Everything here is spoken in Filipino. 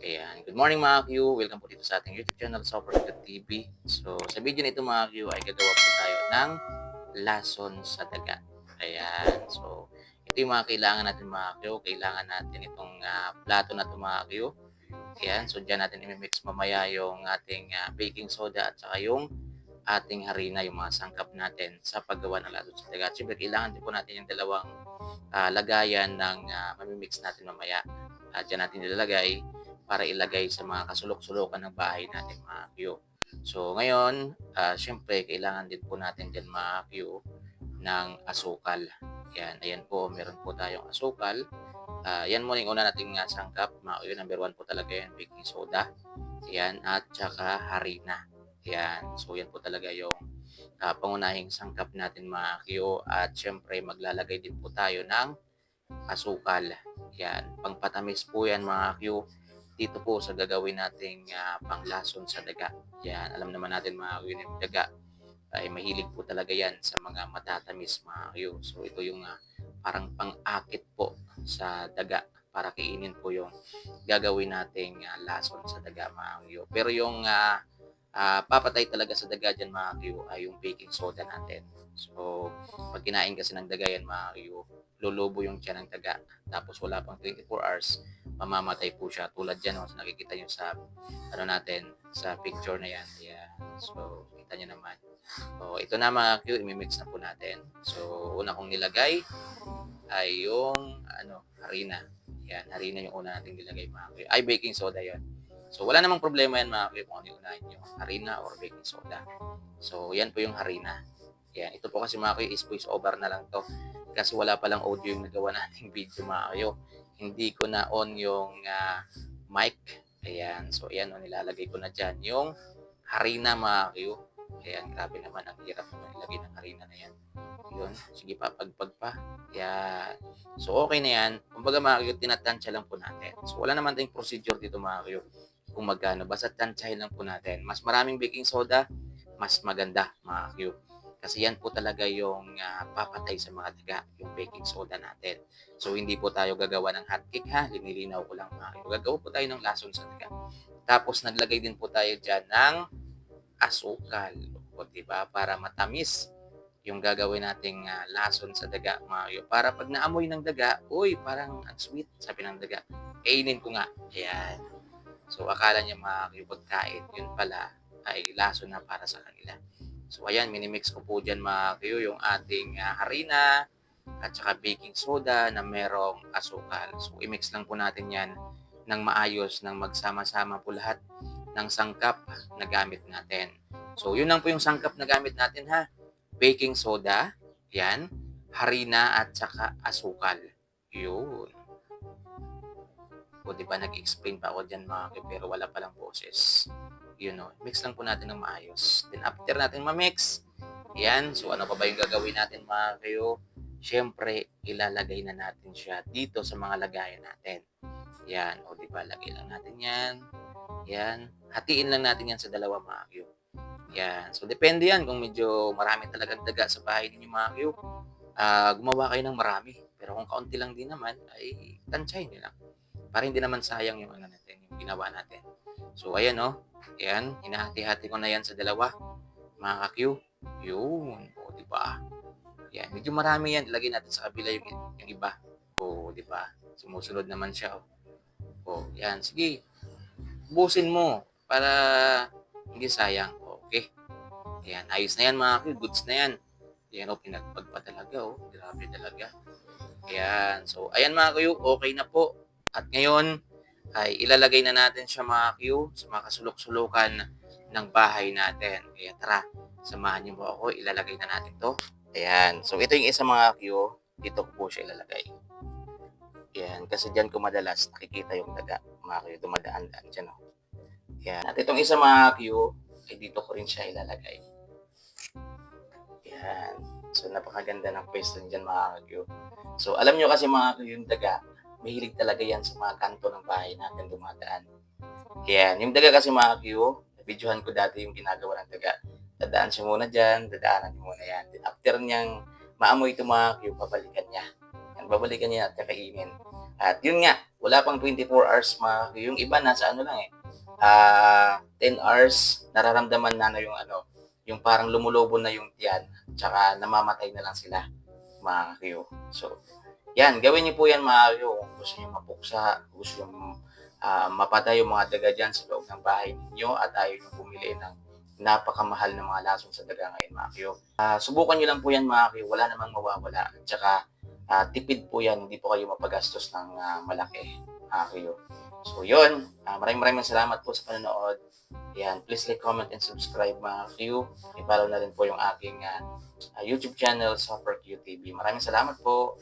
Ayan. Good morning mga Q. Welcome po dito sa ating YouTube channel, Super Good TV. So, sa video nito mga Q ay gagawa po tayo ng lason sa daga. Ayan. So, ito yung mga kailangan natin mga Q. Kailangan natin itong plato na ito mga Q. Ayan. So, dyan natin i-mix mamaya yung ating baking soda at saka yung ating harina, yung mga sangkap natin sa paggawa ng lason sa daga. At syempre, kailangan din po natin yung dalawang lagayan ng mamimix natin mamaya. At dyan natin ilalagay para ilagay sa mga kasulok-sulukan ng bahay natin mga Q. So ngayon, syempre kailangan din po natin dyan mga Q ng asukal. Yan, ayan po, meron po tayong asukal. Yan muna yung una nating sangkap. Mga Q, number 1 po talaga yan, baking soda. Yan, at saka harina. Yan, so yan po talaga yung pangunahing sangkap natin mga Q. At syempre maglalagay din po tayo ng asukal. Yan, pangpatamis po yan mga Q. Dito po sa gagawin nating panglason sa daga. Yan, alam naman natin mga Q, yung daga ay mahilig po talaga yan sa mga matatamis mga Q. So ito yung parang pang-akit po sa daga para kainin po yung gagawin nating lason sa daga mga Q. Pero yung papatay talaga sa daga dyan mga Q ay yung baking soda natin. So, pag kinain kasi ng daga yan mga Q, lulubo yung tiyan ng daga. Tapos wala pang 24 hours, mamamatay po siya. Tulad dyan, no, nakikita nyo sa, ano natin, sa picture na yan. Yeah. So, kita nyo naman. So, ito na mga Q, imimix na po natin. So, una kong nilagay ay yung, harina. Yan, harina yung una nating nilagay mga Q. Ay, baking soda yon. So, wala namang problema yan mga Q kung ano yung unahin nyo, harina or baking soda. So, yan po yung harina. Yan, ito po kasi mga Q, is voice over na lang to. Kasi wala palang audio yung nagawa nating video mga Q. Hindi ko na on yung mic. Ayan, so ayan, nilalagay ko na dyan yung harina mga Q. Ayan, grabe naman, ang hirap naman ilagay ng harina na yan. Yun, sige pa, pagpag pa. Yan. So, okay na yan. Kumbaga mga Q, tinatansya lang po natin. So, wala naman tayong procedure dito mga Q kung magkano. Basta tansyahin lang po natin. Mas maraming baking soda, mas maganda mga Q. Kasi yan po talaga yung papatay sa mga daga, yung baking soda natin. So, hindi po tayo gagawa ng hotcake ha. Linilinaw ko lang mga Q. Gagawa po tayo ng lason sa daga. Tapos, naglagay din po tayo dyan ng asukal. O, diba? Para matamis yung gagawin nating lason sa daga mga Q. Para pag naamoy ng daga, uy, parang ang sweet, sabi ng daga. Kainin ko nga. Ayan. So, akala niya mga Q pagkain. Yun pala ay lason na para sa kanila. So, ayan, minimix ko po dyan mga Q yung ating harina at saka baking soda na merong asukal. So, i-mix lang po natin yan ng maayos, ng magsama-sama po lahat ng sangkap na gamit natin. So, yun lang po yung sangkap na gamit natin ha. Baking soda, yan, harina at saka asukal. Yun. O, diba, nag-explain pa ako dyan mga Q, pero wala palang boses. Yun o, mix lang po natin ng maayos. Then after natin ma-mix, yan, so ano pa ba yung gagawin natin mga Q? Siyempre, ilalagay na natin siya dito sa mga lagayan natin. Yan, o diba, lagay lang natin yan. Yan, hatiin lang natin yan sa dalawa mga Q. Yan, so depende yan kung medyo marami talagang daga sa bahay ninyo mga Q. Gumawa kayo ng marami. Pero kung kaunti lang din naman, ay tansyahin nyo lang. Para hindi naman sayang yung ano natin, yung ginawa natin. So, ayan o. Ayan, hinahati-hati ko na yan sa dalawa. Mga ka-Q. Yun. O, diba? Yan. Medyo marami yan. Ilagay natin sa kabila yung iba. O, diba? Sumusunod naman siya. O, yan. Sige. Busin mo para hindi sayang. Okay. Ayan. Ayos na yan mga ka-Q. Goods na yan. Ayan o. Pinagpag pa talaga o. Grabe talaga. Ayan. So, ayan mga ka-Q. Okay na po. At ngayon, ay ilalagay na natin siya mga Q sa mga kasulok-sulukan ng bahay natin. Kaya tara, samahan niyo po ako. Ilalagay na natin to. Ayan. So, ito yung isa mga Q. Dito ko po siya ilalagay. Ayan. Kasi dyan ko madalas nakikita yung daga. Mga Q, dumadaan-daan dyan. Oh. Ayan. At itong isa mga Q, ay dito ko rin siya ilalagay. Ayan. So, napakaganda ng pwesto dyan mga Q. So, alam nyo kasi mga Q, yung daga, mahilig talaga yan sa mga kanto ng bahay natin dumadaan. Yan. Yung daga kasi mga Q, videohan ko dati yung ginagawa ng daga. Dadaan siya muna dyan, dadaanan niya muna yan. Then after niyang maamoy ito mga Q, babalikan niya. Yan, babalikan niya at kakainin. At yun nga, wala pang 24 hours yung iba nasa ano lang 10 hours nararamdaman na yung ano, yung parang lumulobo na yung tiyan, tsaka namamatay na lang sila mga Q. So, yan, gawin niyo po yan mga Q kung gusto niyo mapuksa, gusto niyo mapatay yung mga daga dyan sa loob ng bahay ninyo at ayaw niyo bumili ng napakamahal na mga lason sa daga ngayon mga Q. Subukan niyo lang po yan mga Q, wala namang mawawala. At saka tipid po yan, hindi po kayo mapagastos ng malaki mga Q. So yun, maraming salamat po sa panonood. Yan, please like, comment, and subscribe mga Q. I-follow na rin po yung aking YouTube channel, Super QTV. Maraming salamat po.